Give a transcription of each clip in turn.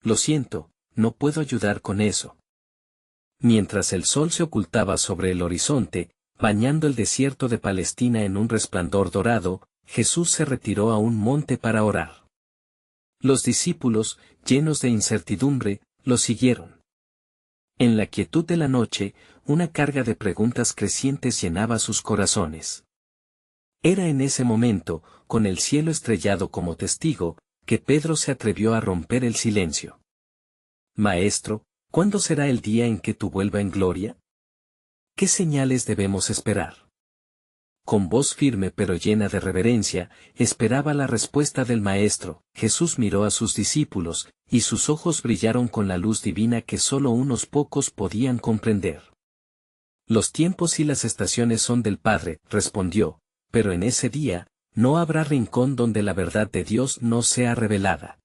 Lo siento, no puedo ayudar con eso. Mientras el sol se ocultaba sobre el horizonte, bañando el desierto de Palestina en un resplandor dorado, Jesús se retiró a un monte para orar. Los discípulos, llenos de incertidumbre, lo siguieron. En la quietud de la noche, una carga de preguntas crecientes llenaba sus corazones. Era en ese momento, con el cielo estrellado como testigo, que Pedro se atrevió a romper el silencio. Maestro, ¿cuándo será el día en que tú vuelvas en gloria? ¿Qué señales debemos esperar? Con voz firme pero llena de reverencia, esperaba la respuesta del Maestro. Jesús miró a sus discípulos, y sus ojos brillaron con la luz divina que solo unos pocos podían comprender. Los tiempos y las estaciones son del Padre, respondió, pero en ese día, no habrá rincón donde la verdad de Dios no sea revelada.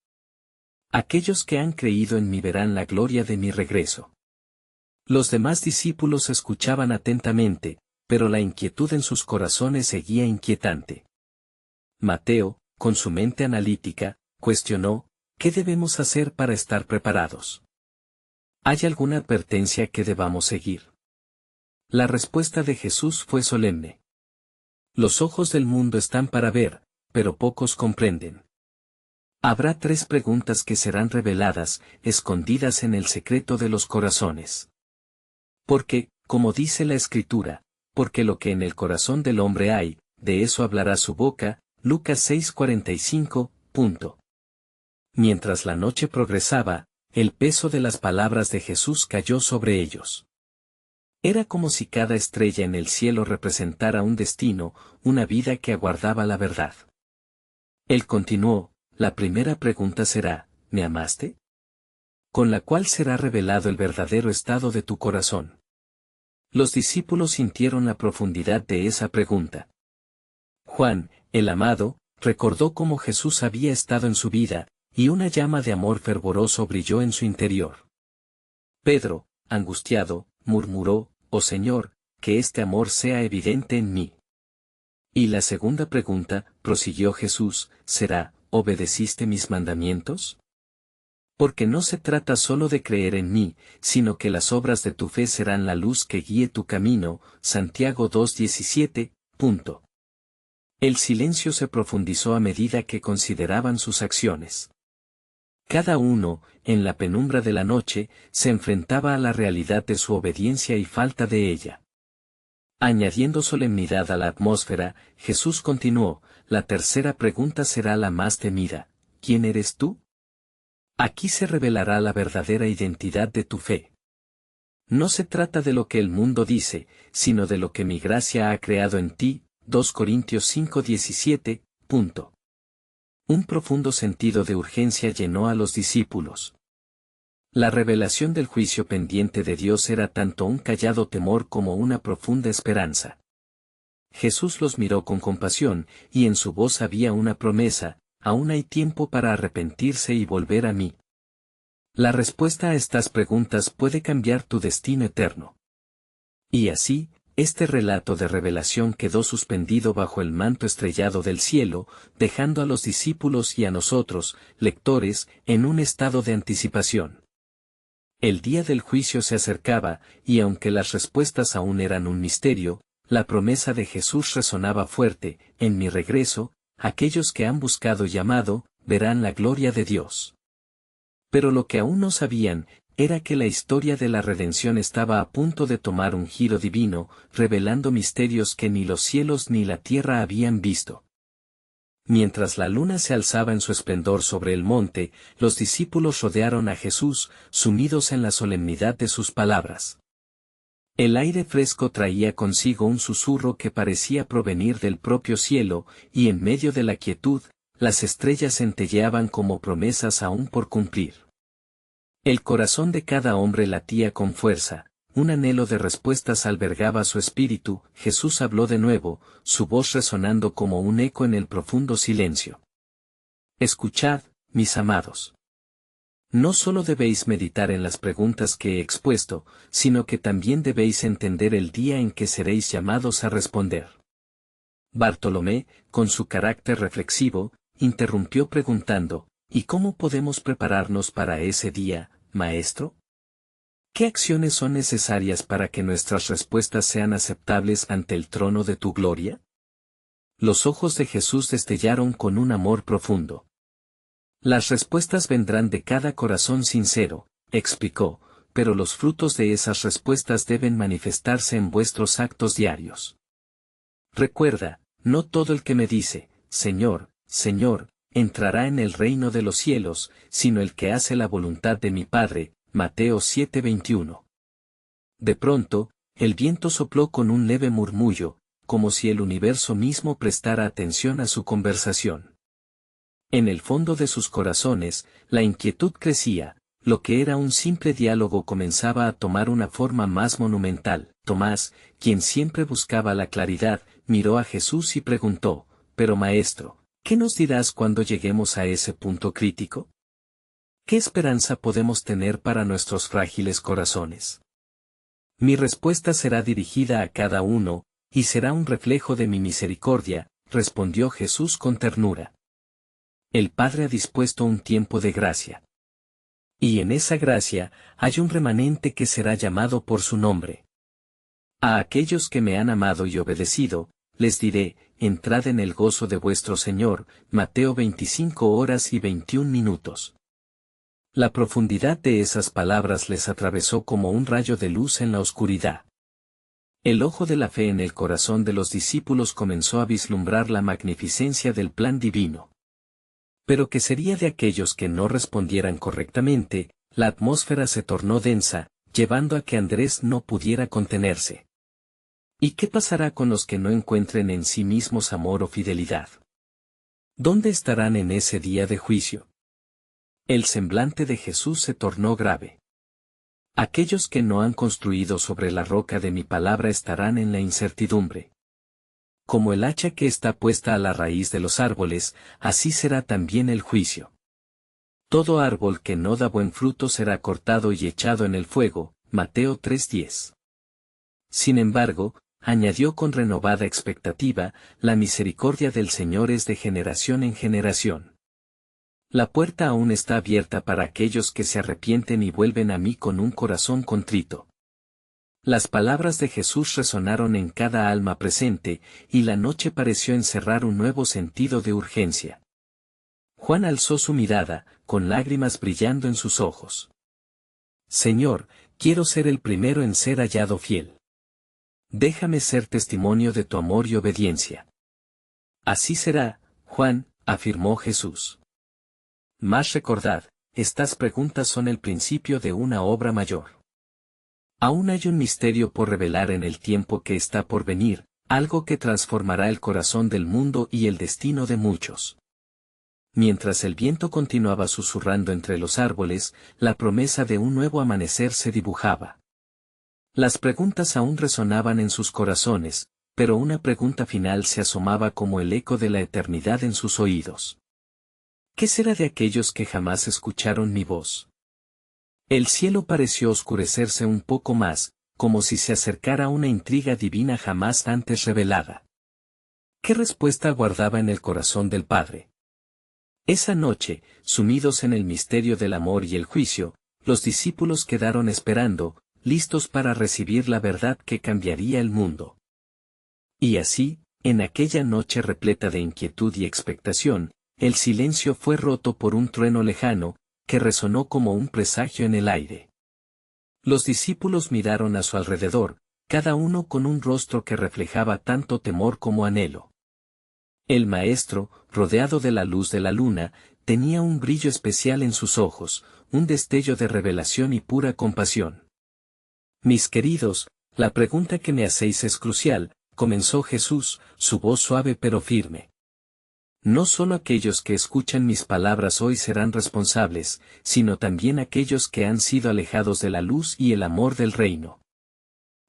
Aquellos que han creído en mí verán la gloria de mi regreso. Los demás discípulos escuchaban atentamente, pero la inquietud en sus corazones seguía inquietante. Mateo, con su mente analítica, cuestionó, ¿qué debemos hacer para estar preparados? ¿Hay alguna advertencia que debamos seguir? La respuesta de Jesús fue solemne. Los ojos del mundo están para ver, pero pocos comprenden. Habrá 3 preguntas que serán reveladas, escondidas en el secreto de los corazones. Porque, como dice la Escritura, porque lo que en el corazón del hombre hay, de eso hablará su boca, Lucas 6:45. Mientras la noche progresaba, el peso de las palabras de Jesús cayó sobre ellos. Era como si cada estrella en el cielo representara un destino, una vida que aguardaba la verdad. Él continuó, la primera pregunta será, ¿me amaste? Con la cual será revelado el verdadero estado de tu corazón. Los discípulos sintieron la profundidad de esa pregunta. Juan, el amado, recordó cómo Jesús había estado en su vida, y una llama de amor fervoroso brilló en su interior. Pedro, angustiado, murmuró, «Oh Señor, que este amor sea evidente en mí». Y la segunda pregunta, prosiguió Jesús, será, ¿obedeciste mis mandamientos? Porque no se trata solo de creer en mí, sino que las obras de tu fe serán la luz que guíe tu camino, Santiago 2:17. El silencio se profundizó a medida que consideraban sus acciones. Cada uno, en la penumbra de la noche, se enfrentaba a la realidad de su obediencia y falta de ella. Añadiendo solemnidad a la atmósfera, Jesús continuó, la tercera pregunta será la más temida, ¿quién eres tú? Aquí se revelará la verdadera identidad de tu fe. No se trata de lo que el mundo dice, sino de lo que mi gracia ha creado en ti, 2 Corintios 5:17. Un profundo sentido de urgencia llenó a los discípulos. La revelación del juicio pendiente de Dios era tanto un callado temor como una profunda esperanza. Jesús los miró con compasión, y en su voz había una promesa, aún hay tiempo para arrepentirse y volver a mí. La respuesta a estas preguntas puede cambiar tu destino eterno. Y así, este relato de revelación quedó suspendido bajo el manto estrellado del cielo, dejando a los discípulos y a nosotros, lectores, en un estado de anticipación. El día del juicio se acercaba, y aunque las respuestas aún eran un misterio, la promesa de Jesús resonaba fuerte, en mi regreso, aquellos que han buscado y amado, verán la gloria de Dios. Pero lo que aún no sabían, era que la historia de la redención estaba a punto de tomar un giro divino, revelando misterios que ni los cielos ni la tierra habían visto. Mientras la luna se alzaba en su esplendor sobre el monte, los discípulos rodearon a Jesús, sumidos en la solemnidad de sus palabras. El aire fresco traía consigo un susurro que parecía provenir del propio cielo, y en medio de la quietud, las estrellas centelleaban como promesas aún por cumplir. El corazón de cada hombre latía con fuerza, un anhelo de respuestas albergaba su espíritu. Jesús habló de nuevo, su voz resonando como un eco en el profundo silencio. Escuchad, mis amados. No solo debéis meditar en las preguntas que he expuesto, sino que también debéis entender el día en que seréis llamados a responder. Bartolomé, con su carácter reflexivo, interrumpió preguntando, ¿Y cómo podemos prepararnos para ese día, Maestro? ¿Qué acciones son necesarias para que nuestras respuestas sean aceptables ante el trono de tu gloria? Los ojos de Jesús destellaron con un amor profundo. Las respuestas vendrán de cada corazón sincero, explicó, pero los frutos de esas respuestas deben manifestarse en vuestros actos diarios. Recuerda, no todo el que me dice, Señor, Señor, entrará en el reino de los cielos, sino el que hace la voluntad de mi Padre. Mateo 7:21. De pronto, el viento sopló con un leve murmullo, como si el universo mismo prestara atención a su conversación. En el fondo de sus corazones, la inquietud crecía, lo que era un simple diálogo comenzaba a tomar una forma más monumental. Tomás, quien siempre buscaba la claridad, miró a Jesús y preguntó, «Pero Maestro, ¿qué nos dirás cuando lleguemos a ese punto crítico? ¿Qué esperanza podemos tener para nuestros frágiles corazones?» Mi respuesta será dirigida a cada uno, y será un reflejo de mi misericordia, respondió Jesús con ternura. El Padre ha dispuesto un tiempo de gracia. Y en esa gracia, hay un remanente que será llamado por su nombre. A aquellos que me han amado y obedecido, les diré, entrad en el gozo de vuestro Señor. Mateo 25:21. La profundidad de esas palabras les atravesó como un rayo de luz en la oscuridad. El ojo de la fe en el corazón de los discípulos comenzó a vislumbrar la magnificencia del plan divino. Pero ¿qué sería de aquellos que no respondieran correctamente? La atmósfera se tornó densa, llevando a que Andrés no pudiera contenerse. ¿Y qué pasará con los que no encuentren en sí mismos amor o fidelidad? ¿Dónde estarán en ese día de juicio? El semblante de Jesús se tornó grave. Aquellos que no han construido sobre la roca de mi palabra estarán en la incertidumbre. Como el hacha que está puesta a la raíz de los árboles, así será también el juicio. Todo árbol que no da buen fruto será cortado y echado en el fuego. Mateo 3:10. Sin embargo, añadió con renovada expectativa, la misericordia del Señor es de generación en generación. La puerta aún está abierta para aquellos que se arrepienten y vuelven a mí con un corazón contrito. Las palabras de Jesús resonaron en cada alma presente, y la noche pareció encerrar un nuevo sentido de urgencia. Juan alzó su mirada, con lágrimas brillando en sus ojos. Señor, quiero ser el primero en ser hallado fiel. Déjame ser testimonio de tu amor y obediencia. Así será, Juan, afirmó Jesús. Mas recordad, estas preguntas son el principio de una obra mayor. Aún hay un misterio por revelar en el tiempo que está por venir, algo que transformará el corazón del mundo y el destino de muchos. Mientras el viento continuaba susurrando entre los árboles, la promesa de un nuevo amanecer se dibujaba. Las preguntas aún resonaban en sus corazones, pero una pregunta final se asomaba como el eco de la eternidad en sus oídos. ¿Qué será de aquellos que jamás escucharon mi voz? El cielo pareció oscurecerse un poco más, como si se acercara una intriga divina jamás antes revelada. ¿Qué respuesta guardaba en el corazón del Padre? Esa noche, sumidos en el misterio del amor y el juicio, los discípulos quedaron esperando, listos para recibir la verdad que cambiaría el mundo. Y así, en aquella noche repleta de inquietud y expectación, el silencio fue roto por un trueno lejano, que resonó como un presagio en el aire. Los discípulos miraron a su alrededor, cada uno con un rostro que reflejaba tanto temor como anhelo. El Maestro, rodeado de la luz de la luna, tenía un brillo especial en sus ojos, un destello de revelación y pura compasión. Mis queridos, la pregunta que me hacéis es crucial, comenzó Jesús, su voz suave pero firme. No solo aquellos que escuchan mis palabras hoy serán responsables, sino también aquellos que han sido alejados de la luz y el amor del reino.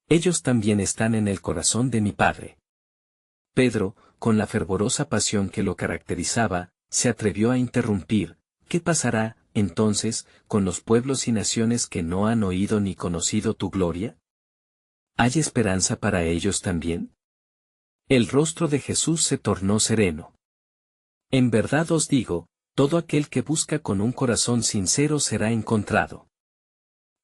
Ellos también están en el corazón de mi Padre. Pedro, con la fervorosa pasión que lo caracterizaba, se atrevió a interrumpir. ¿Qué pasará, entonces, con los pueblos y naciones que no han oído ni conocido tu gloria? ¿Hay esperanza para ellos también? El rostro de Jesús se tornó sereno. En verdad os digo, Todo aquel que busca con un corazón sincero será encontrado.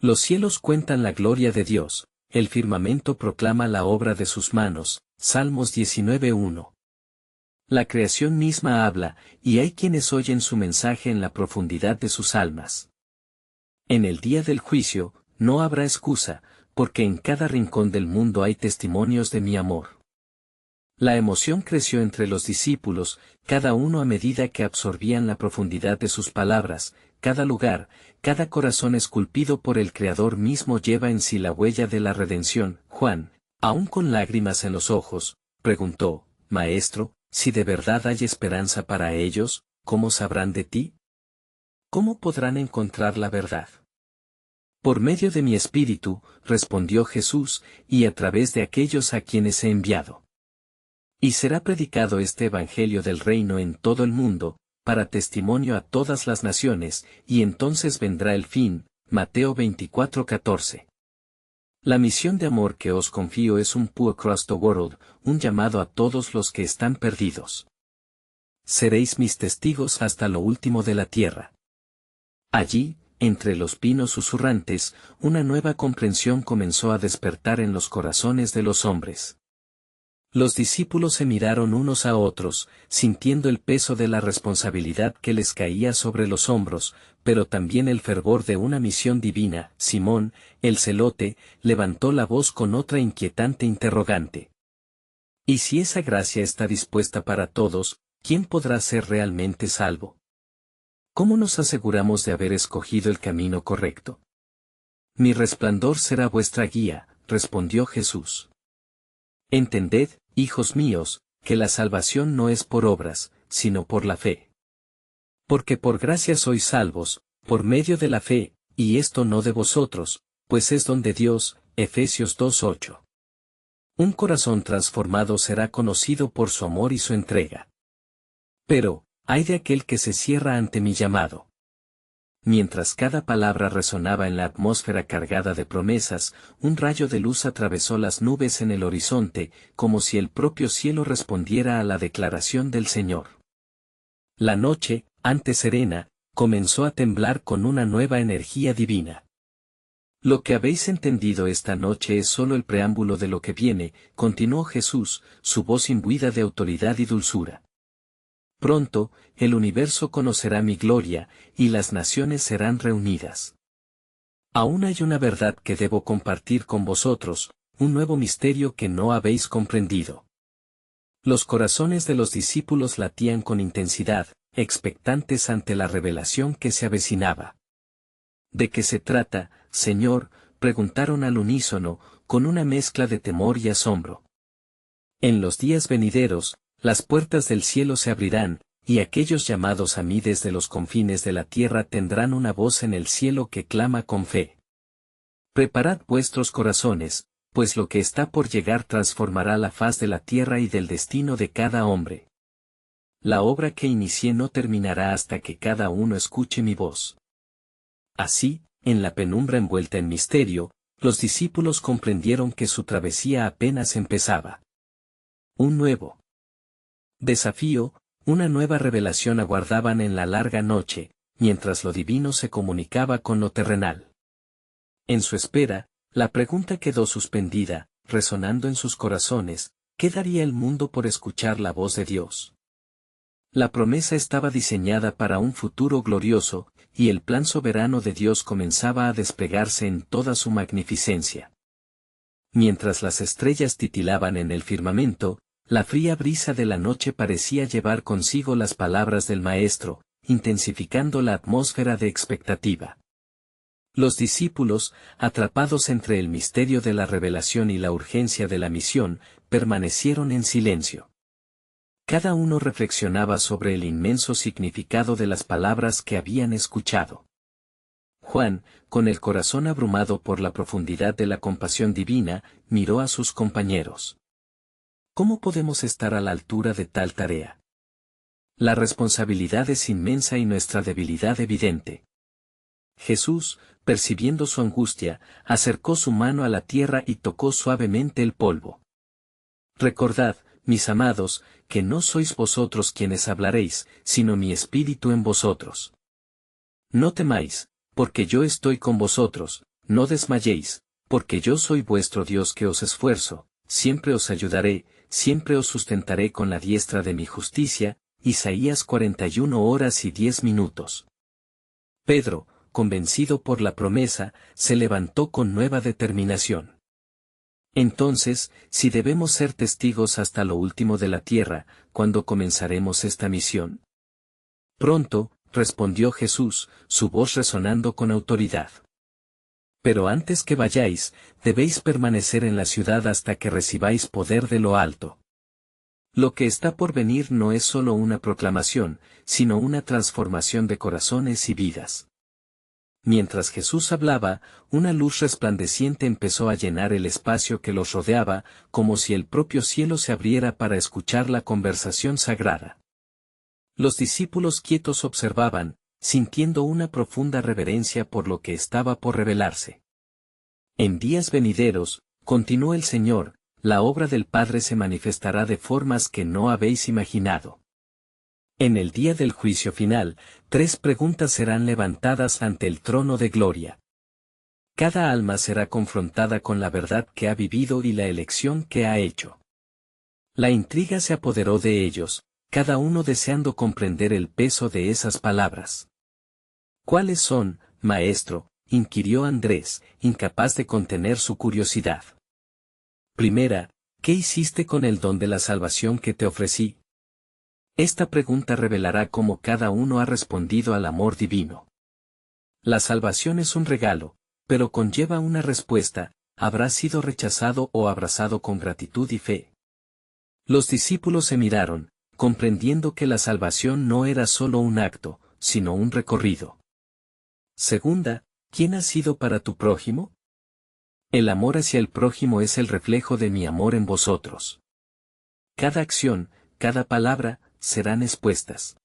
Los cielos cuentan la gloria de Dios, el firmamento proclama la obra de sus manos. Salmos 19:1. La creación misma habla, y hay quienes oyen su mensaje en la profundidad de sus almas. En el día del juicio, no habrá excusa, porque en cada rincón del mundo hay testimonios de mi amor. La emoción creció entre los discípulos, cada uno a medida que absorbían la profundidad de sus palabras. Cada lugar, cada corazón esculpido por el Creador mismo lleva en sí la huella de la redención. Juan, aún con lágrimas en los ojos, preguntó: Maestro, si de verdad hay esperanza para ellos, ¿cómo sabrán de ti? ¿Cómo podrán encontrar la verdad? Por medio de mi espíritu, respondió Jesús, y a través de aquellos a quienes he enviado. Y será predicado este evangelio del reino en todo el mundo, para testimonio a todas las naciones, y entonces vendrá el fin. Mateo 24:14. La misión de amor que os confío es un pull across the world, un llamado a todos los que están perdidos. Seréis mis testigos hasta lo último de la tierra. Allí, entre los pinos susurrantes, una nueva comprensión comenzó a despertar en los corazones de los hombres. Los discípulos se miraron unos a otros, sintiendo el peso de la responsabilidad que les caía sobre los hombros, pero también el fervor de una misión divina. Simón, el celote, levantó la voz con otra inquietante interrogante. ¿Y si esa gracia está dispuesta para todos, quién podrá ser realmente salvo? ¿Cómo nos aseguramos de haber escogido el camino correcto? Mi resplandor será vuestra guía, respondió Jesús. Entended, hijos míos, que la salvación no es por obras, sino por la fe. Porque por gracia sois salvos, por medio de la fe, y esto no de vosotros, pues es don de Dios. Efesios 2:8. Un corazón transformado será conocido por su amor y su entrega. Pero, ay de aquel que se cierra ante mi llamado. Mientras cada palabra resonaba en la atmósfera cargada de promesas, un rayo de luz atravesó las nubes en el horizonte, como si el propio cielo respondiera a la declaración del Señor. La noche, antes serena, comenzó a temblar con una nueva energía divina. Lo que habéis entendido esta noche es solo el preámbulo de lo que viene, continuó Jesús, su voz imbuida de autoridad y dulzura. Pronto, el universo conocerá mi gloria, y las naciones serán reunidas. Aún hay una verdad que debo compartir con vosotros, un nuevo misterio que no habéis comprendido. Los corazones de los discípulos latían con intensidad, expectantes ante la revelación que se avecinaba. ¿De qué se trata, Señor?, preguntaron al unísono, con una mezcla de temor y asombro. En los días venideros, las puertas del cielo se abrirán, y aquellos llamados a mí desde los confines de la tierra tendrán una voz en el cielo que clama con fe. Preparad vuestros corazones, pues lo que está por llegar transformará la faz de la tierra y del destino de cada hombre. La obra que inicié no terminará hasta que cada uno escuche mi voz. Así, en la penumbra envuelta en misterio, los discípulos comprendieron que su travesía apenas empezaba. Un nuevo desafío, una nueva revelación aguardaban en la larga noche, mientras lo divino se comunicaba con lo terrenal. En su espera, la pregunta quedó suspendida, resonando en sus corazones: ¿qué daría el mundo por escuchar la voz de Dios? La promesa estaba diseñada para un futuro glorioso, y el plan soberano de Dios comenzaba a desplegarse en toda su magnificencia. Mientras las estrellas titilaban en el firmamento, la fría brisa de la noche parecía llevar consigo las palabras del Maestro, intensificando la atmósfera de expectativa. Los discípulos, atrapados entre el misterio de la revelación y la urgencia de la misión, permanecieron en silencio. Cada uno reflexionaba sobre el inmenso significado de las palabras que habían escuchado. Juan, con el corazón abrumado por la profundidad de la compasión divina, miró a sus compañeros. ¿Cómo podemos estar a la altura de tal tarea? La responsabilidad es inmensa y nuestra debilidad evidente. Jesús, percibiendo su angustia, acercó su mano a la tierra y tocó suavemente el polvo. Recordad, mis amados, que no sois vosotros quienes hablaréis, sino mi espíritu en vosotros. No temáis, porque yo estoy con vosotros, no desmayéis, porque yo soy vuestro Dios que os esfuerzo, siempre os ayudaré, siempre os sustentaré con la diestra de mi justicia. Isaías 41 horas y 10 minutos. Pedro, convencido por la promesa, se levantó con nueva determinación. Entonces, si debemos ser testigos hasta lo último de la tierra, ¿cuándo comenzaremos esta misión? Pronto, respondió Jesús, su voz resonando con autoridad. Pero antes que vayáis, debéis permanecer en la ciudad hasta que recibáis poder de lo alto. Lo que está por venir no es solo una proclamación, sino una transformación de corazones y vidas. Mientras Jesús hablaba, una luz resplandeciente empezó a llenar el espacio que los rodeaba, como si el propio cielo se abriera para escuchar la conversación sagrada. Los discípulos quietos observaban, sintiendo una profunda reverencia por lo que estaba por revelarse. En días venideros, continuó el Señor, la obra del Padre se manifestará de formas que no habéis imaginado. En el día del juicio final, 3 preguntas serán levantadas ante el trono de gloria. Cada alma será confrontada con la verdad que ha vivido y la elección que ha hecho. La intriga se apoderó de ellos, cada uno deseando comprender el peso de esas palabras. ¿Cuáles son, maestro?, inquirió Andrés, incapaz de contener su curiosidad. Primera, ¿qué hiciste con el don de la salvación que te ofrecí? Esta pregunta revelará cómo cada uno ha respondido al amor divino. La salvación es un regalo, pero conlleva una respuesta, ¿habrá sido rechazado o abrazado con gratitud y fe? Los discípulos se miraron, comprendiendo que la salvación no era solo un acto, sino un recorrido. Segunda, ¿quién ha sido para tu prójimo? El amor hacia el prójimo es el reflejo de mi amor en vosotros. Cada acción, cada palabra, serán expuestas.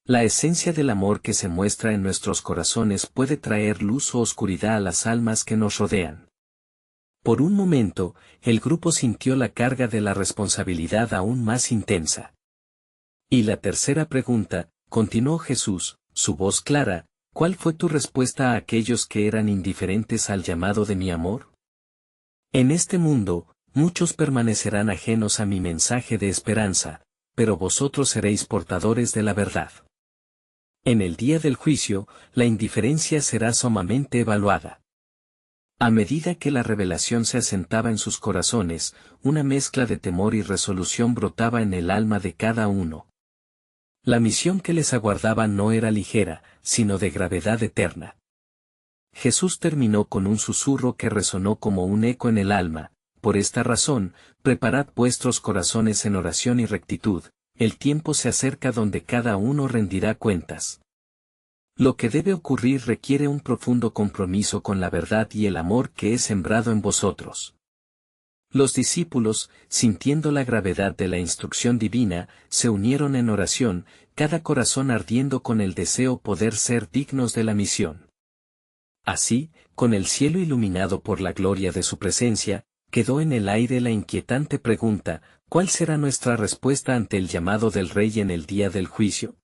La esencia del amor que se muestra en nuestros corazones puede traer luz o oscuridad a las almas que nos rodean. Por un momento, el grupo sintió la carga de la responsabilidad aún más intensa. Y la tercera pregunta, continuó Jesús, su voz clara, ¿cuál fue tu respuesta a aquellos que eran indiferentes al llamado de mi amor? En este mundo, muchos permanecerán ajenos a mi mensaje de esperanza, pero vosotros seréis portadores de la verdad. En el día del juicio, la indiferencia será sumamente evaluada. A medida que la revelación se asentaba en sus corazones, una mezcla de temor y resolución brotaba en el alma de cada uno. La misión que les aguardaba no era ligera, sino de gravedad eterna. Jesús terminó con un susurro que resonó como un eco en el alma: por esta razón, preparad vuestros corazones en oración y rectitud, el tiempo se acerca donde cada uno rendirá cuentas. Lo que debe ocurrir requiere un profundo compromiso con la verdad y el amor que es sembrado en vosotros. Los discípulos, sintiendo la gravedad de la instrucción divina, se unieron en oración, cada corazón ardiendo con el deseo poder ser dignos de la misión. Así, con el cielo iluminado por la gloria de su presencia, quedó en el aire la inquietante pregunta: ¿cuál será nuestra respuesta ante el llamado del Rey en el día del juicio?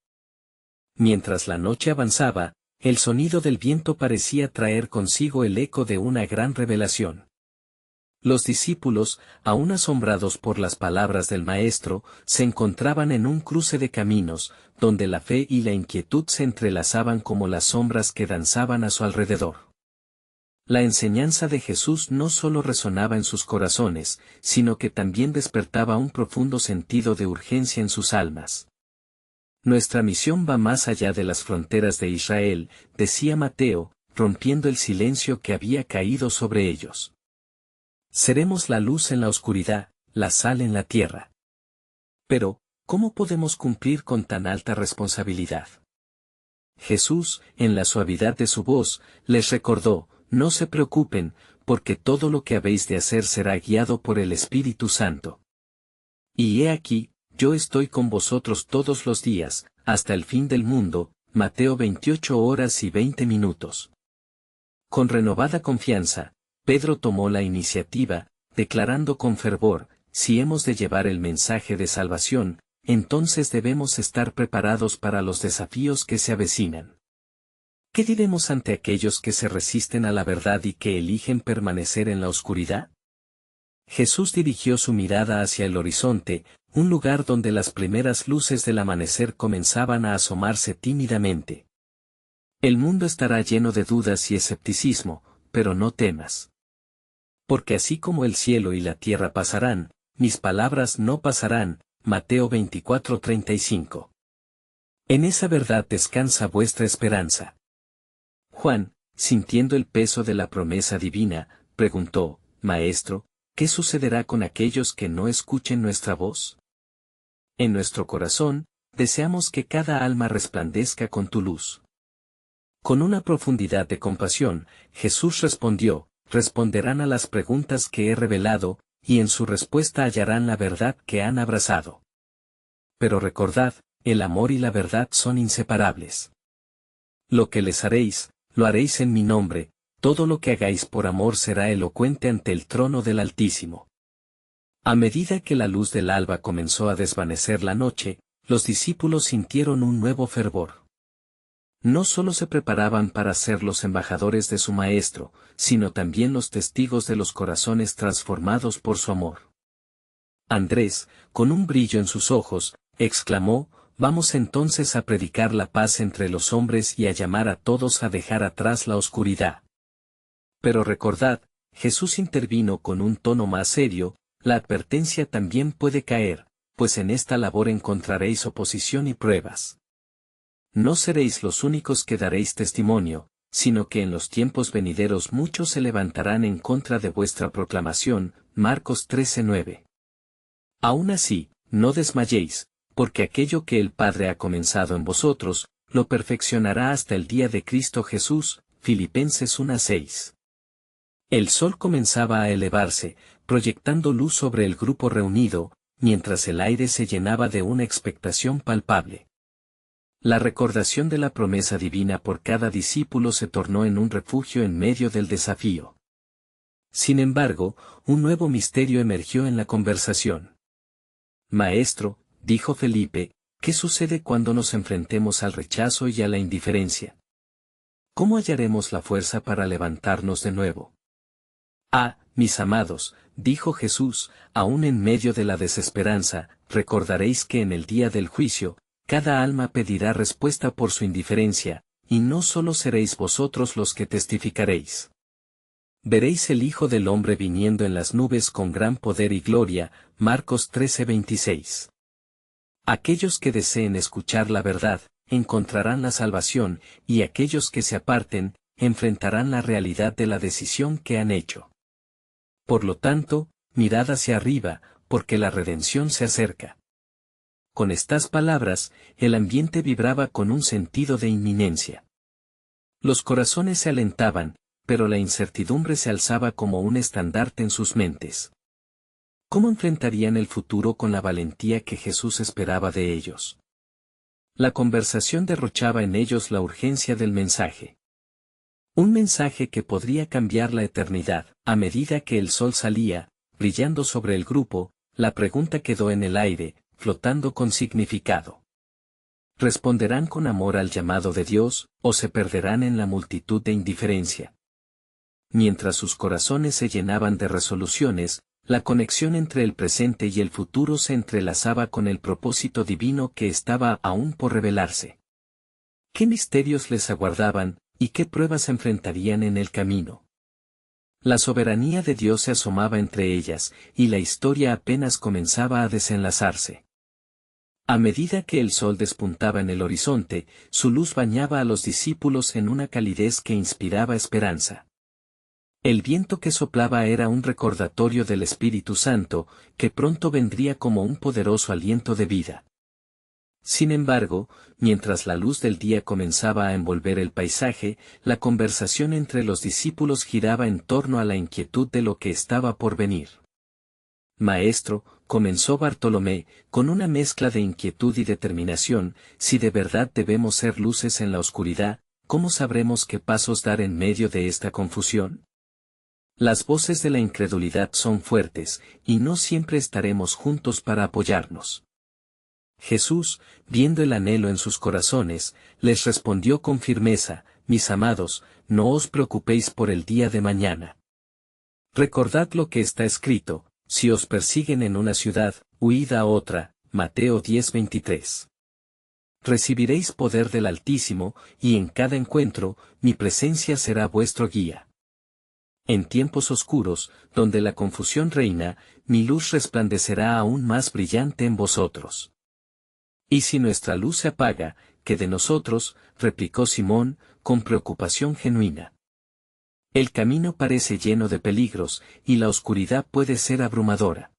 Mientras la noche avanzaba, el sonido del viento parecía traer consigo el eco de una gran revelación. Los discípulos, aún asombrados por las palabras del Maestro, se encontraban en un cruce de caminos, donde la fe y la inquietud se entrelazaban como las sombras que danzaban a su alrededor. La enseñanza de Jesús no solo resonaba en sus corazones, sino que también despertaba un profundo sentido de urgencia en sus almas. Nuestra misión va más allá de las fronteras de Israel, decía Mateo, rompiendo el silencio que había caído sobre ellos. Seremos la luz en la oscuridad, la sal en la tierra. Pero, ¿cómo podemos cumplir con tan alta responsabilidad? Jesús, en la suavidad de su voz, les recordó: no se preocupen, porque todo lo que habéis de hacer será guiado por el Espíritu Santo. Y he aquí, yo estoy con vosotros todos los días, hasta el fin del mundo. Mateo 28 horas y 20 minutos. Con renovada confianza, Pedro tomó la iniciativa, declarando con fervor: si hemos de llevar el mensaje de salvación, entonces debemos estar preparados para los desafíos que se avecinan. ¿Qué diremos ante aquellos que se resisten a la verdad y que eligen permanecer en la oscuridad? Jesús dirigió su mirada hacia el horizonte, un lugar donde las primeras luces del amanecer comenzaban a asomarse tímidamente. El mundo estará lleno de dudas y escepticismo, pero no temas. Porque así como el cielo y la tierra pasarán, mis palabras no pasarán. Mateo 24:35. En esa verdad descansa vuestra esperanza. Juan, sintiendo el peso de la promesa divina, preguntó, Maestro, ¿qué sucederá con aquellos que no escuchen nuestra voz? En nuestro corazón, deseamos que cada alma resplandezca con tu luz. Con una profundidad de compasión, Jesús respondió, responderán a las preguntas que he revelado, y en su respuesta hallarán la verdad que han abrazado. Pero recordad, el amor y la verdad son inseparables. Lo que les haréis, lo haréis en mi nombre, todo lo que hagáis por amor será elocuente ante el trono del Altísimo. A medida que la luz del alba comenzó a desvanecer la noche, los discípulos sintieron un nuevo fervor. No solo se preparaban para ser los embajadores de su Maestro, sino también los testigos de los corazones transformados por su amor. Andrés, con un brillo en sus ojos, exclamó, vamos entonces a predicar la paz entre los hombres y a llamar a todos a dejar atrás la oscuridad. Pero recordad, Jesús intervino con un tono más serio, la advertencia también puede caer, pues en esta labor encontraréis oposición y pruebas. No seréis los únicos que daréis testimonio, sino que en los tiempos venideros muchos se levantarán en contra de vuestra proclamación. Marcos 13:9. Aún así, no desmayéis, porque aquello que el Padre ha comenzado en vosotros, lo perfeccionará hasta el día de Cristo Jesús. Filipenses 1:6. El sol comenzaba a elevarse, proyectando luz sobre el grupo reunido, mientras el aire se llenaba de una expectación palpable. La recordación de la promesa divina por cada discípulo se tornó en un refugio en medio del desafío. Sin embargo, un nuevo misterio emergió en la conversación. Maestro, dijo Felipe, ¿qué sucede cuando nos enfrentemos al rechazo y a la indiferencia? ¿Cómo hallaremos la fuerza para levantarnos de nuevo? Ah, mis amados, dijo Jesús, aún en medio de la desesperanza, recordaréis que en el día del juicio, cada alma pedirá respuesta por su indiferencia, y no solo seréis vosotros los que testificaréis. Veréis el Hijo del Hombre viniendo en las nubes con gran poder y gloria. Marcos 13:26. Aquellos que deseen escuchar la verdad, encontrarán la salvación, y aquellos que se aparten, enfrentarán la realidad de la decisión que han hecho. Por lo tanto, mirad hacia arriba, porque la redención se acerca. Con estas palabras, el ambiente vibraba con un sentido de inminencia. Los corazones se alentaban, pero la incertidumbre se alzaba como un estandarte en sus mentes. ¿Cómo enfrentarían el futuro con la valentía que Jesús esperaba de ellos? La conversación derrochaba en ellos la urgencia del mensaje. Un mensaje que podría cambiar la eternidad. A medida que el sol salía, brillando sobre el grupo, la pregunta quedó en el aire, flotando con significado. ¿Responderán con amor al llamado de Dios, o se perderán en la multitud de indiferencia? Mientras sus corazones se llenaban de resoluciones, la conexión entre el presente y el futuro se entrelazaba con el propósito divino que estaba aún por revelarse. ¿Qué misterios les aguardaban, y qué pruebas enfrentarían en el camino? La soberanía de Dios se asomaba entre ellas, y la historia apenas comenzaba a desenlazarse. A medida que el sol despuntaba en el horizonte, su luz bañaba a los discípulos en una calidez que inspiraba esperanza. El viento que soplaba era un recordatorio del Espíritu Santo, que pronto vendría como un poderoso aliento de vida. Sin embargo, mientras la luz del día comenzaba a envolver el paisaje, la conversación entre los discípulos giraba en torno a la inquietud de lo que estaba por venir. Maestro, comenzó Bartolomé, con una mezcla de inquietud y determinación, si de verdad debemos ser luces en la oscuridad, ¿cómo sabremos qué pasos dar en medio de esta confusión? Las voces de la incredulidad son fuertes, y no siempre estaremos juntos para apoyarnos. Jesús, viendo el anhelo en sus corazones, les respondió con firmeza: mis amados, no os preocupéis por el día de mañana. Recordad lo que está escrito: si os persiguen en una ciudad, huid a otra. Mateo 10:23. Recibiréis poder del Altísimo, y en cada encuentro, mi presencia será vuestro guía. En tiempos oscuros, donde la confusión reina, mi luz resplandecerá aún más brillante en vosotros. Y si nuestra luz se apaga, ¿qué de nosotros?, replicó Simón, con preocupación genuina. El camino parece lleno de peligros, y la oscuridad puede ser abrumadora.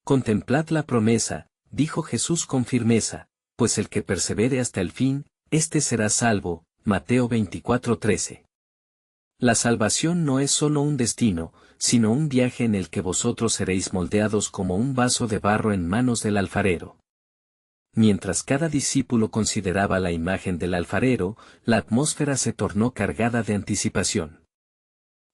Contemplad la promesa, dijo Jesús con firmeza, pues el que persevere hasta el fin, éste será salvo. Mateo 24:13. La salvación no es solo un destino, sino un viaje en el que vosotros seréis moldeados como un vaso de barro en manos del alfarero. Mientras cada discípulo consideraba la imagen del alfarero, la atmósfera se tornó cargada de anticipación.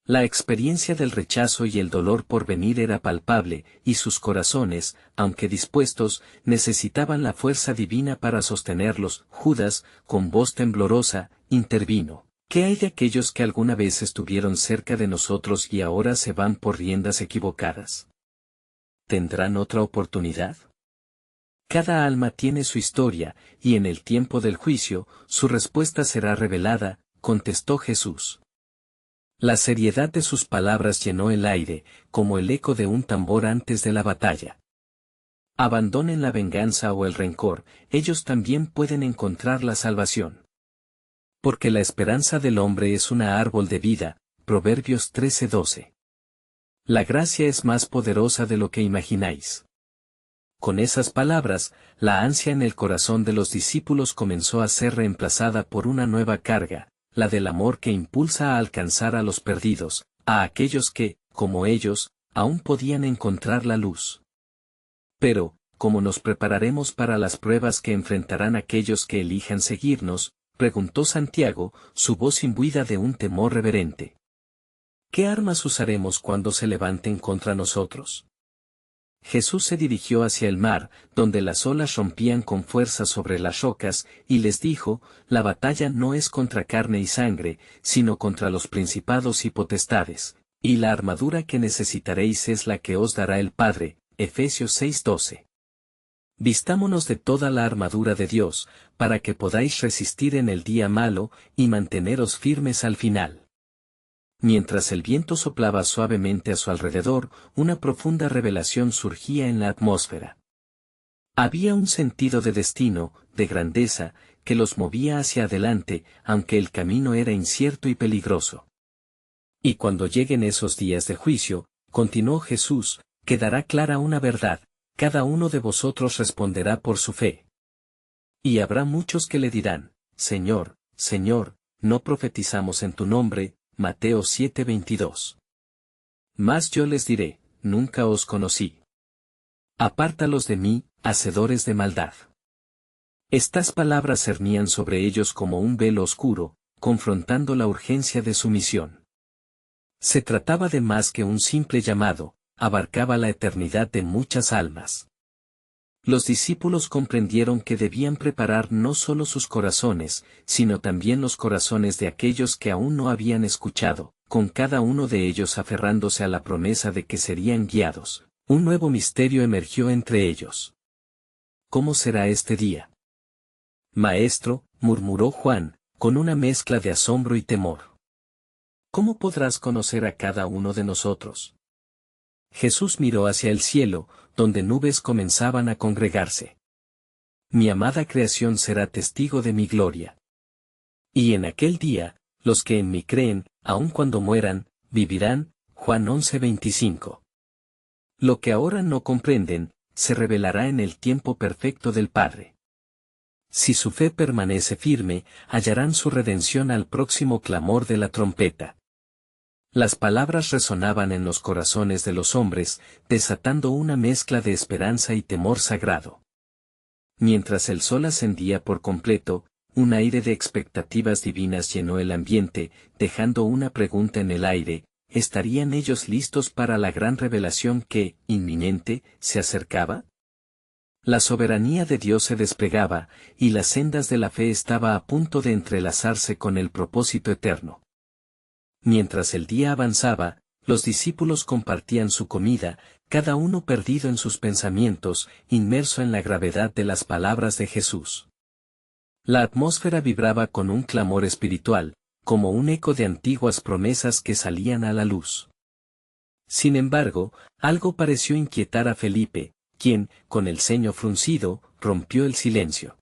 La experiencia del rechazo y el dolor por venir era palpable, y sus corazones, aunque dispuestos, necesitaban la fuerza divina para sostenerlos. Judas, con voz temblorosa, intervino: ¿qué hay de aquellos que alguna vez estuvieron cerca de nosotros y ahora se van por riendas equivocadas? ¿Tendrán otra oportunidad? Cada alma tiene su historia, y en el tiempo del juicio, su respuesta será revelada, contestó Jesús. La seriedad de sus palabras llenó el aire, como el eco de un tambor antes de la batalla. Abandonen la venganza o el rencor, ellos también pueden encontrar la salvación. Porque la esperanza del hombre es una árbol de vida. Proverbios 13:12. La gracia es más poderosa de lo que imagináis. Con esas palabras, la ansia en el corazón de los discípulos comenzó a ser reemplazada por una nueva carga, la del amor que impulsa a alcanzar a los perdidos, a aquellos que, como ellos, aún podían encontrar la luz. Pero, ¿cómo nos prepararemos para las pruebas que enfrentarán aquellos que elijan seguirnos?, preguntó Santiago, su voz imbuida de un temor reverente. ¿Qué armas usaremos cuando se levanten contra nosotros? Jesús se dirigió hacia el mar, donde las olas rompían con fuerza sobre las rocas, y les dijo: la batalla no es contra carne y sangre, sino contra los principados y potestades, y la armadura que necesitaréis es la que os dará el Padre. Efesios 6:12. Vistámonos de toda la armadura de Dios, para que podáis resistir en el día malo, y manteneros firmes al final. Mientras el viento soplaba suavemente a su alrededor, una profunda revelación surgía en la atmósfera. Había un sentido de destino, de grandeza, que los movía hacia adelante, aunque el camino era incierto y peligroso. Y cuando lleguen esos días de juicio, continuó Jesús, quedará clara una verdad: cada uno de vosotros responderá por su fe. Y habrá muchos que le dirán: Señor, Señor, ¿no profetizamos en tu nombre? Mateo 7:22. Mas yo les diré: nunca os conocí. Apártalos de mí, hacedores de maldad. Estas palabras cernían sobre ellos como un velo oscuro, confrontando la urgencia de su misión. Se trataba de más que un simple llamado, abarcaba la eternidad de muchas almas. Los discípulos comprendieron que debían preparar no solo sus corazones, sino también los corazones de aquellos que aún no habían escuchado, con cada uno de ellos aferrándose a la promesa de que serían guiados. Un nuevo misterio emergió entre ellos. ¿Cómo será este día? Maestro, murmuró Juan, con una mezcla de asombro y temor. ¿Cómo podrás conocer a cada uno de nosotros? Jesús miró hacia el cielo, donde nubes comenzaban a congregarse. Mi amada creación será testigo de mi gloria. Y en aquel día, los que en mí creen, aun cuando mueran, vivirán. Juan 11:25. Lo que ahora no comprenden, se revelará en el tiempo perfecto del Padre. Si su fe permanece firme, hallarán su redención al próximo clamor de la trompeta. Las palabras resonaban en los corazones de los hombres, desatando una mezcla de esperanza y temor sagrado. Mientras el sol ascendía por completo, un aire de expectativas divinas llenó el ambiente, dejando una pregunta en el aire: ¿estarían ellos listos para la gran revelación que, inminente, se acercaba? La soberanía de Dios se desplegaba, y las sendas de la fe estaba a punto de entrelazarse con el propósito eterno. Mientras el día avanzaba, los discípulos compartían su comida, cada uno perdido en sus pensamientos, inmerso en la gravedad de las palabras de Jesús. La atmósfera vibraba con un clamor espiritual, como un eco de antiguas promesas que salían a la luz. Sin embargo, algo pareció inquietar a Felipe, quien, con el ceño fruncido, rompió el silencio.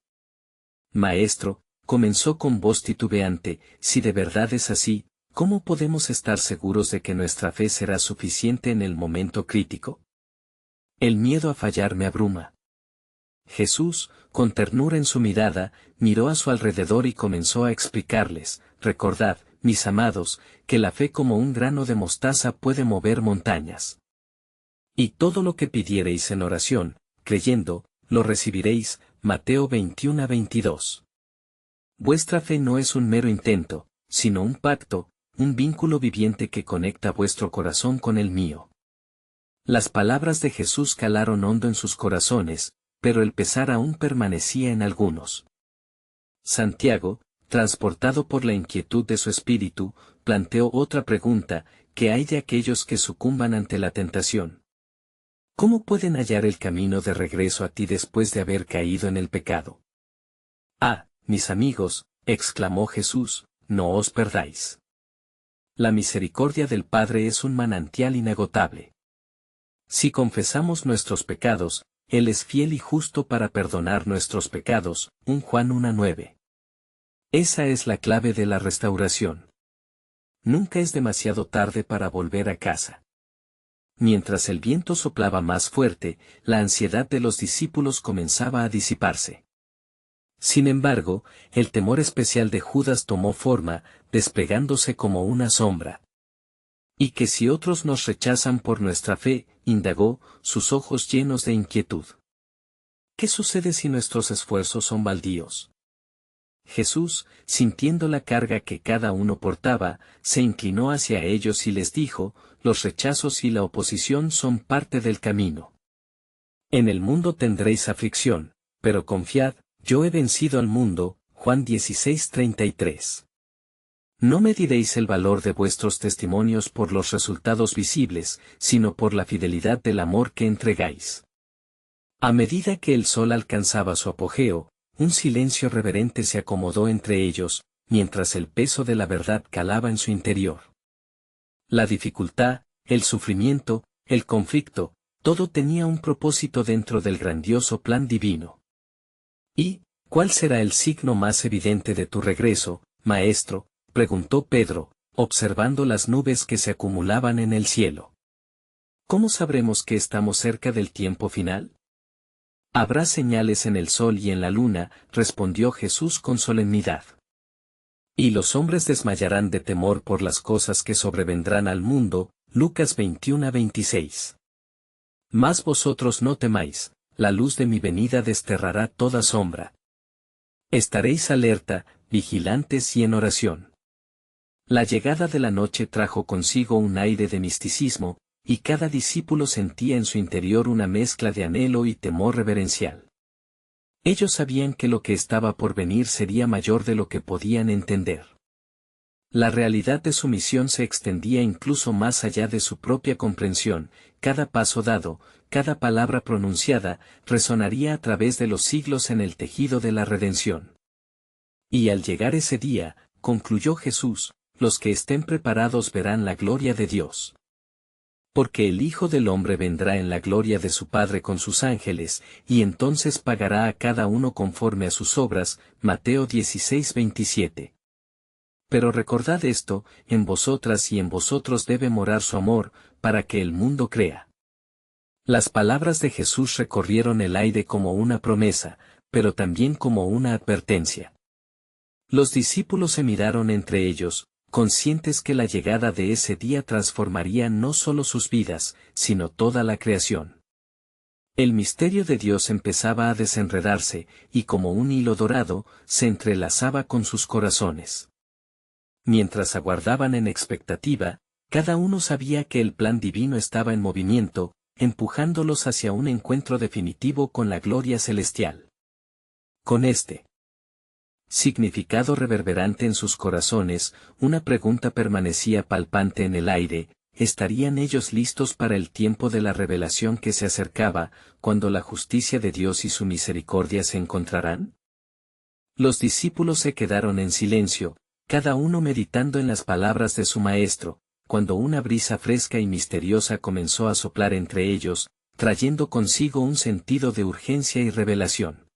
Maestro, comenzó con voz titubeante, si de verdad es así, ¿cómo podemos estar seguros de que nuestra fe será suficiente en el momento crítico? El miedo a fallar me abruma. Jesús, con ternura en su mirada, miró a su alrededor y comenzó a explicarles, recordad, mis amados, que la fe como un grano de mostaza puede mover montañas. Y todo lo que pidiereis en oración, creyendo, lo recibiréis. Mateo 21:22. Vuestra fe no es un mero intento, sino un pacto, un vínculo viviente que conecta vuestro corazón con el mío. Las palabras de Jesús calaron hondo en sus corazones, pero el pesar aún permanecía en algunos. Santiago, transportado por la inquietud de su espíritu, planteó otra pregunta: ¿qué hay de aquellos que sucumban ante la tentación? ¿Cómo pueden hallar el camino de regreso a ti después de haber caído en el pecado? Ah, mis amigos, exclamó Jesús, no os perdáis. La misericordia del Padre es un manantial inagotable. Si confesamos nuestros pecados, Él es fiel y justo para perdonar nuestros pecados. 1 Juan 1:9. Esa es la clave de la restauración. Nunca es demasiado tarde para volver a casa. Mientras el viento soplaba más fuerte, la ansiedad de los discípulos comenzaba a disiparse. Sin embargo, el temor especial de Judas tomó forma, desplegándose como una sombra. ¿Y que si otros nos rechazan por nuestra fe?, indagó, sus ojos llenos de inquietud. ¿Qué sucede si nuestros esfuerzos son baldíos? Jesús, sintiendo la carga que cada uno portaba, se inclinó hacia ellos y les dijo: los rechazos y la oposición son parte del camino. En el mundo tendréis aflicción, pero confiad, yo he vencido al mundo. Juan 16:33. No mediréis el valor de vuestros testimonios por los resultados visibles, sino por la fidelidad del amor que entregáis. A medida que el sol alcanzaba su apogeo, un silencio reverente se acomodó entre ellos, mientras el peso de la verdad calaba en su interior. La dificultad, el sufrimiento, el conflicto, todo tenía un propósito dentro del grandioso plan divino. ¿Y cuál será el signo más evidente de tu regreso, Maestro?, preguntó Pedro, observando las nubes que se acumulaban en el cielo. ¿Cómo sabremos que estamos cerca del tiempo final? Habrá señales en el sol y en la luna, respondió Jesús con solemnidad. Y los hombres desmayarán de temor por las cosas que sobrevendrán al mundo. Lucas 21:26. Mas vosotros no temáis, la luz de mi venida desterrará toda sombra. Estaréis alerta, vigilantes y en oración. La llegada de la noche trajo consigo un aire de misticismo, y cada discípulo sentía en su interior una mezcla de anhelo y temor reverencial. Ellos sabían que lo que estaba por venir sería mayor de lo que podían entender. La realidad de su misión se extendía incluso más allá de su propia comprensión. Cada paso dado, cada palabra pronunciada, resonaría a través de los siglos en el tejido de la redención. Y al llegar ese día, concluyó Jesús, los que estén preparados verán la gloria de Dios. Porque el Hijo del Hombre vendrá en la gloria de su Padre con sus ángeles, y entonces pagará a cada uno conforme a sus obras. Mateo 16:27. Pero recordad esto: en vosotras y en vosotros debe morar su amor, para que el mundo crea. Las palabras de Jesús recorrieron el aire como una promesa, pero también como una advertencia. Los discípulos se miraron entre ellos, conscientes que la llegada de ese día transformaría no solo sus vidas, sino toda la creación. El misterio de Dios empezaba a desenredarse, y como un hilo dorado, se entrelazaba con sus corazones. Mientras aguardaban en expectativa, Cada uno sabía que el plan divino estaba en movimiento, empujándolos hacia un encuentro definitivo con la gloria celestial. Con este significado reverberante en sus corazones, una pregunta permanecía palpante en el aire: ¿estarían ellos listos para el tiempo de la revelación que se acercaba, cuando la justicia de Dios y su misericordia se encontrarán? Los discípulos se quedaron en silencio, cada uno meditando en las palabras de su maestro, cuando una brisa fresca y misteriosa comenzó a soplar entre ellos, trayendo consigo un sentido de urgencia y revelación.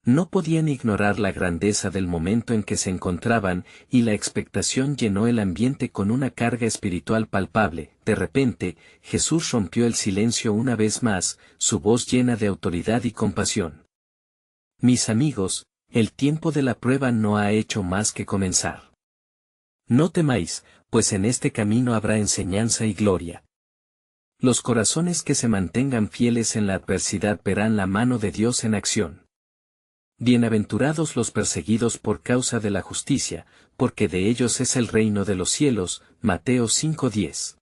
No podían ignorar la grandeza del momento en que se encontraban, y la expectación llenó el ambiente con una carga espiritual palpable. De repente, Jesús rompió el silencio una vez más, su voz llena de autoridad y compasión. Mis amigos, el tiempo de la prueba no ha hecho más que comenzar. No temáis, pues en este camino habrá enseñanza y gloria. Los corazones que se mantengan fieles en la adversidad verán la mano de Dios en acción. Bienaventurados los perseguidos por causa de la justicia, porque de ellos es el reino de los cielos. Mateo 5:10.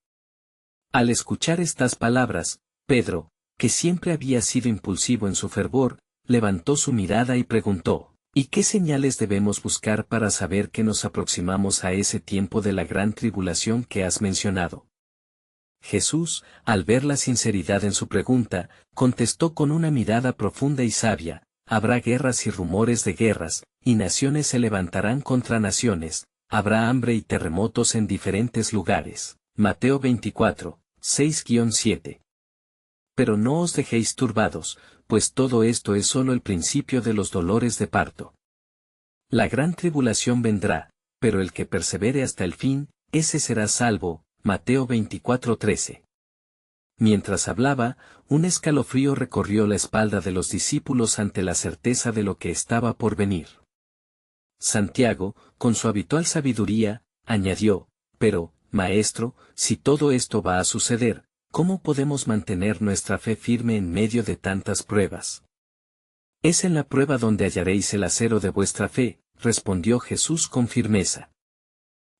Al escuchar estas palabras, Pedro, que siempre había sido impulsivo en su fervor, levantó su mirada y preguntó: ¿y qué señales debemos buscar para saber que nos aproximamos a ese tiempo de la gran tribulación que has mencionado? Jesús, al ver la sinceridad en su pregunta, contestó con una mirada profunda y sabia: habrá guerras y rumores de guerras, y naciones se levantarán contra naciones, habrá hambre y terremotos en diferentes lugares. Mateo 24, 6-7. Pero no os dejéis turbados, pues todo esto es solo el principio de los dolores de parto. La gran tribulación vendrá, pero el que persevere hasta el fin, ese será salvo. Mateo 24:13. Mientras hablaba, un escalofrío recorrió la espalda de los discípulos ante la certeza de lo que estaba por venir. Santiago, con su habitual sabiduría, añadió: pero, Maestro, si todo esto va a suceder, ¿cómo podemos mantener nuestra fe firme en medio de tantas pruebas? Es en la prueba donde hallaréis el acero de vuestra fe, respondió Jesús con firmeza.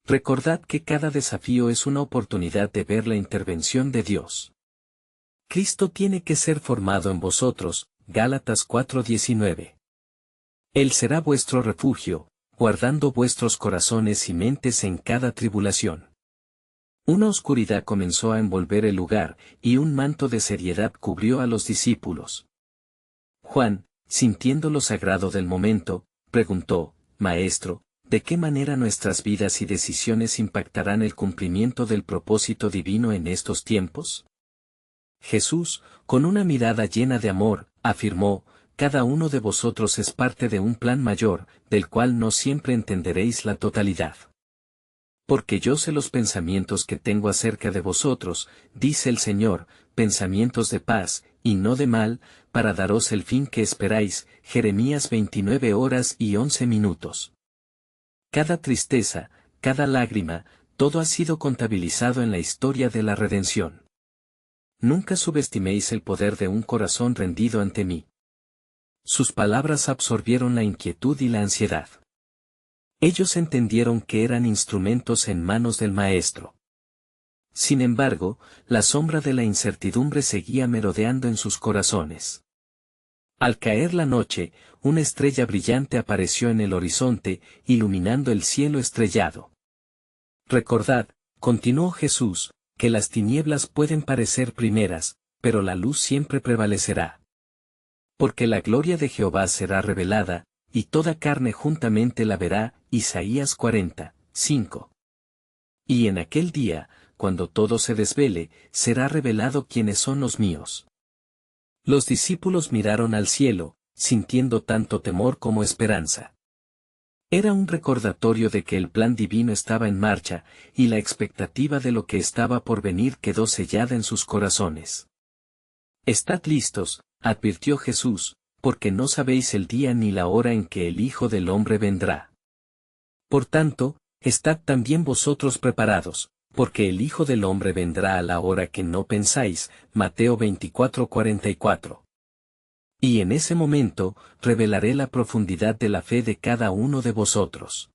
Recordad que cada desafío es una oportunidad de ver la intervención de Dios. Cristo tiene que ser formado en vosotros. Gálatas 4:19. Él será vuestro refugio, guardando vuestros corazones y mentes en cada tribulación. Una oscuridad comenzó a envolver el lugar, y un manto de seriedad cubrió a los discípulos. Juan, sintiendo lo sagrado del momento, preguntó: Maestro, ¿de qué manera nuestras vidas y decisiones impactarán el cumplimiento del propósito divino en estos tiempos? Jesús, con una mirada llena de amor, afirmó: cada uno de vosotros es parte de un plan mayor, del cual no siempre entenderéis la totalidad. Porque yo sé los pensamientos que tengo acerca de vosotros, dice el Señor, pensamientos de paz, y no de mal, para daros el fin que esperáis. Jeremías 29:11. Cada tristeza, cada lágrima, todo ha sido contabilizado en la historia de la redención. Nunca subestiméis el poder de un corazón rendido ante mí. Sus palabras absorbieron la inquietud y la ansiedad. Ellos entendieron que eran instrumentos en manos del Maestro. Sin embargo, la sombra de la incertidumbre seguía merodeando en sus corazones. Al caer la noche, una estrella brillante apareció en el horizonte, iluminando el cielo estrellado. Recordad, continuó Jesús, que las tinieblas pueden parecer primeras, pero la luz siempre prevalecerá. Porque la gloria de Jehová será revelada, y toda carne juntamente la verá. Isaías 40:5. Y en aquel día, cuando todo se desvele, será revelado quiénes son los míos. Los discípulos miraron al cielo, sintiendo tanto temor como esperanza. Era un recordatorio de que el plan divino estaba en marcha, y la expectativa de lo que estaba por venir quedó sellada en sus corazones. Estad listos, advirtió Jesús, porque no sabéis el día ni la hora en que el Hijo del Hombre vendrá. Por tanto, estad también vosotros preparados, porque el Hijo del Hombre vendrá a la hora que no pensáis. Mateo 24:44. Y en ese momento, revelaré la profundidad de la fe de cada uno de vosotros.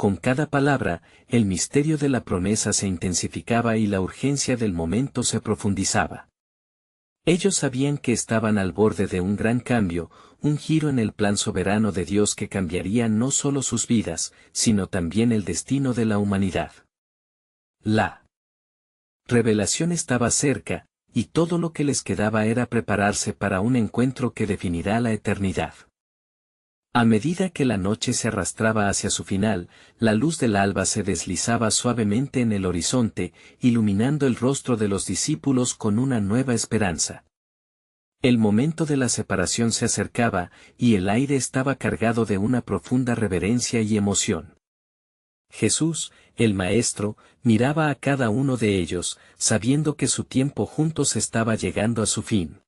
con cada palabra, el misterio de la promesa se intensificaba y la urgencia del momento se profundizaba. Ellos sabían que estaban al borde de un gran cambio, un giro en el plan soberano de Dios que cambiaría no solo sus vidas, sino también el destino de la humanidad. La revelación estaba cerca, y todo lo que les quedaba era prepararse para un encuentro que definirá la eternidad. A medida que la noche se arrastraba hacia su final, la luz del alba se deslizaba suavemente en el horizonte, iluminando el rostro de los discípulos con una nueva esperanza. El momento de la separación se acercaba, y el aire estaba cargado de una profunda reverencia y emoción. Jesús, el Maestro, miraba a cada uno de ellos, sabiendo que su tiempo juntos estaba llegando a su fin.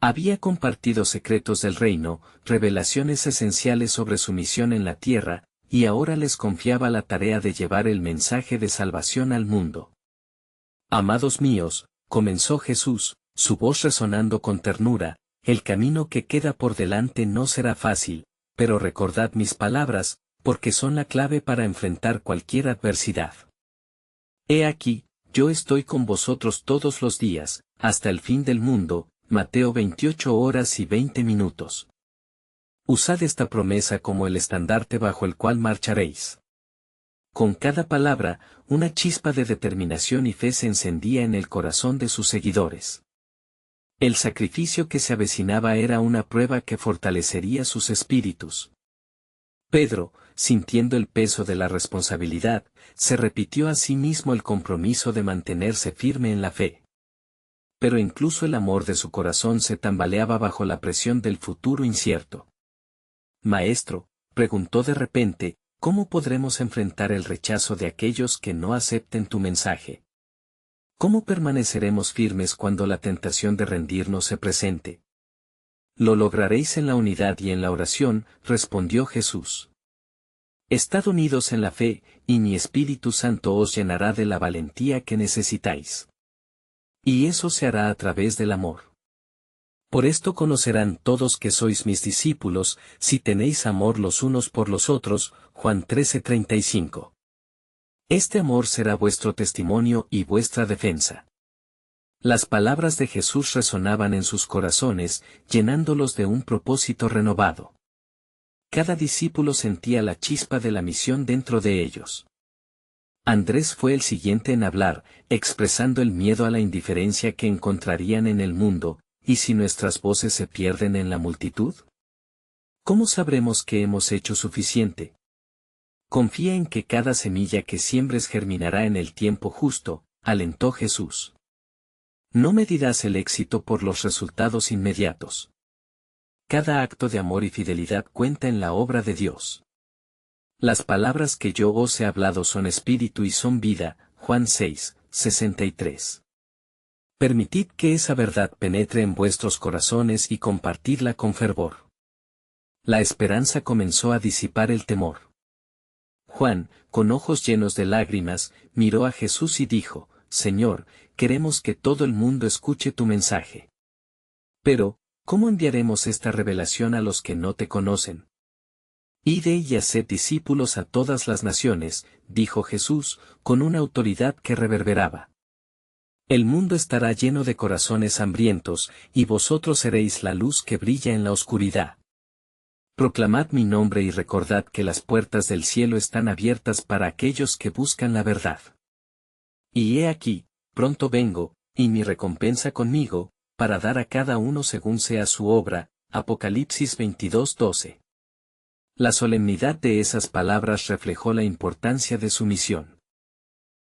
Había compartido secretos del reino, revelaciones esenciales sobre su misión en la tierra, y ahora les confiaba la tarea de llevar el mensaje de salvación al mundo. Amados míos, comenzó Jesús, su voz resonando con ternura, el camino que queda por delante no será fácil, pero recordad mis palabras, porque son la clave para enfrentar cualquier adversidad. He aquí, yo estoy con vosotros todos los días, hasta el fin del mundo. Mateo 28 horas y 20 minutos. Usad esta promesa como el estandarte bajo el cual marcharéis. Con cada palabra, una chispa de determinación y fe se encendía en el corazón de sus seguidores. El sacrificio que se avecinaba era una prueba que fortalecería sus espíritus. Pedro, sintiendo el peso de la responsabilidad, se repitió a sí mismo el compromiso de mantenerse firme en la fe. Pero incluso el amor de su corazón se tambaleaba bajo la presión del futuro incierto. Maestro, preguntó de repente, ¿cómo podremos enfrentar el rechazo de aquellos que no acepten tu mensaje? ¿Cómo permaneceremos firmes cuando la tentación de rendirnos se presente? Lo lograréis en la unidad y en la oración, respondió Jesús. Estad unidos en la fe, y mi Espíritu Santo os llenará de la valentía que necesitáis. Y eso se hará a través del amor. Por esto conocerán todos que sois mis discípulos, si tenéis amor los unos por los otros, Juan 13:35. Este amor será vuestro testimonio y vuestra defensa. Las palabras de Jesús resonaban en sus corazones, llenándolos de un propósito renovado. Cada discípulo sentía la chispa de la misión dentro de ellos. Andrés fue el siguiente en hablar, expresando el miedo a la indiferencia que encontrarían en el mundo, ¿y si nuestras voces se pierden en la multitud? ¿Cómo sabremos que hemos hecho suficiente? Confía en que cada semilla que siembres germinará en el tiempo justo, alentó Jesús. No medirás el éxito por los resultados inmediatos. Cada acto de amor y fidelidad cuenta en la obra de Dios. Las palabras que yo os he hablado son espíritu y son vida, Juan 6:63. Permitid que esa verdad penetre en vuestros corazones y compartidla con fervor. La esperanza comenzó a disipar el temor. Juan, con ojos llenos de lágrimas, miró a Jesús y dijo, Señor, queremos que todo el mundo escuche tu mensaje. Pero, ¿cómo enviaremos esta revelación a los que no te conocen? Id y haced discípulos a todas las naciones, dijo Jesús, con una autoridad que reverberaba. El mundo estará lleno de corazones hambrientos, y vosotros seréis la luz que brilla en la oscuridad. Proclamad mi nombre y recordad que las puertas del cielo están abiertas para aquellos que buscan la verdad. Y he aquí, pronto vengo, y mi recompensa conmigo, para dar a cada uno según sea su obra, Apocalipsis 22:12. La solemnidad de esas palabras reflejó la importancia de su misión.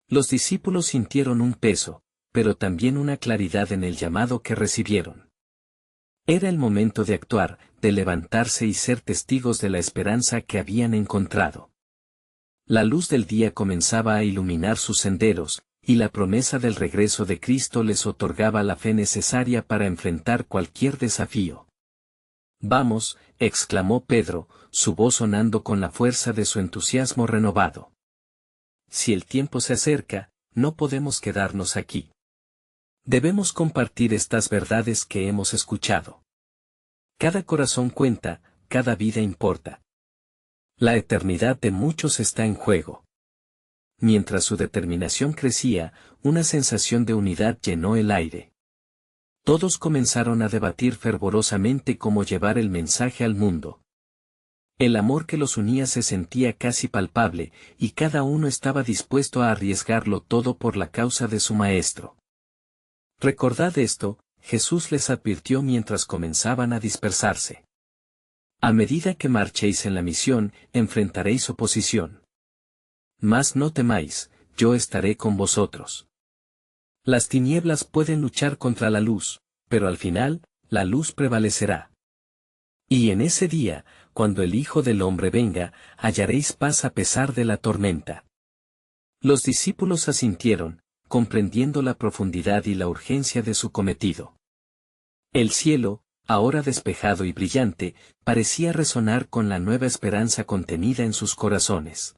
Los discípulos sintieron un peso, pero también una claridad en el llamado que recibieron. Era el momento de actuar, de levantarse y ser testigos de la esperanza que habían encontrado. La luz del día comenzaba a iluminar sus senderos, y la promesa del regreso de Cristo les otorgaba la fe necesaria para enfrentar cualquier desafío. Vamos, exclamó Pedro, su voz sonando con la fuerza de su entusiasmo renovado. Si el tiempo se acerca, no podemos quedarnos aquí. Debemos compartir estas verdades que hemos escuchado. Cada corazón cuenta, cada vida importa. La eternidad de muchos está en juego. Mientras su determinación crecía, una sensación de unidad llenó el aire. Todos comenzaron a debatir fervorosamente cómo llevar el mensaje al mundo. El amor que los unía se sentía casi palpable, y cada uno estaba dispuesto a arriesgarlo todo por la causa de su Maestro. Recordad esto, Jesús les advirtió mientras comenzaban a dispersarse. A medida que marchéis en la misión, enfrentaréis oposición. Mas no temáis, yo estaré con vosotros. Las tinieblas pueden luchar contra la luz, pero al final, la luz prevalecerá. Y en ese día, cuando el Hijo del Hombre venga, hallaréis paz a pesar de la tormenta. Los discípulos asintieron, comprendiendo la profundidad y la urgencia de su cometido. El cielo, ahora despejado y brillante, parecía resonar con la nueva esperanza contenida en sus corazones.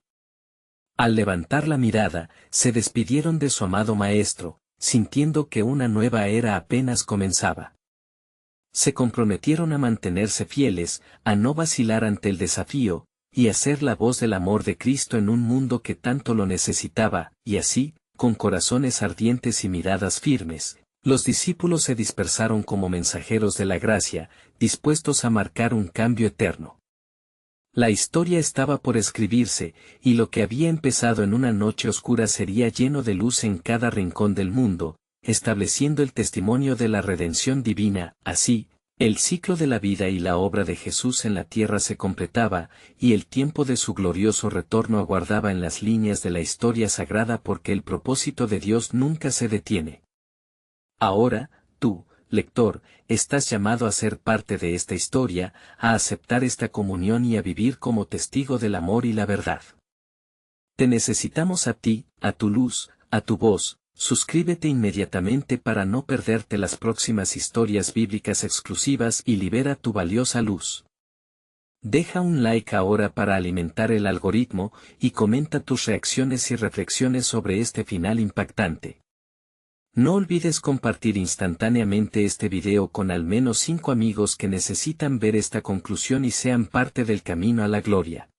Al levantar la mirada, se despidieron de su amado Maestro, sintiendo que una nueva era apenas comenzaba. Se comprometieron a mantenerse fieles, a no vacilar ante el desafío, y a ser la voz del amor de Cristo en un mundo que tanto lo necesitaba, y así, con corazones ardientes y miradas firmes, los discípulos se dispersaron como mensajeros de la gracia, dispuestos a marcar un cambio eterno. La historia estaba por escribirse, y lo que había empezado en una noche oscura sería lleno de luz en cada rincón del mundo, estableciendo el testimonio de la redención divina. Así, el ciclo de la vida y la obra de Jesús en la tierra se completaba, y el tiempo de su glorioso retorno aguardaba en las líneas de la historia sagrada, porque el propósito de Dios nunca se detiene. Ahora, tú, lector, estás llamado a ser parte de esta historia, a aceptar esta comunión y a vivir como testigo del amor y la verdad. Te necesitamos a ti, a tu luz, a tu voz. Suscríbete inmediatamente para no perderte las próximas historias bíblicas exclusivas y libera tu valiosa luz. Deja un like ahora para alimentar el algoritmo y comenta tus reacciones y reflexiones sobre este final impactante. No olvides compartir instantáneamente este video con al menos 5 amigos que necesitan ver esta conclusión y sean parte del camino a la gloria.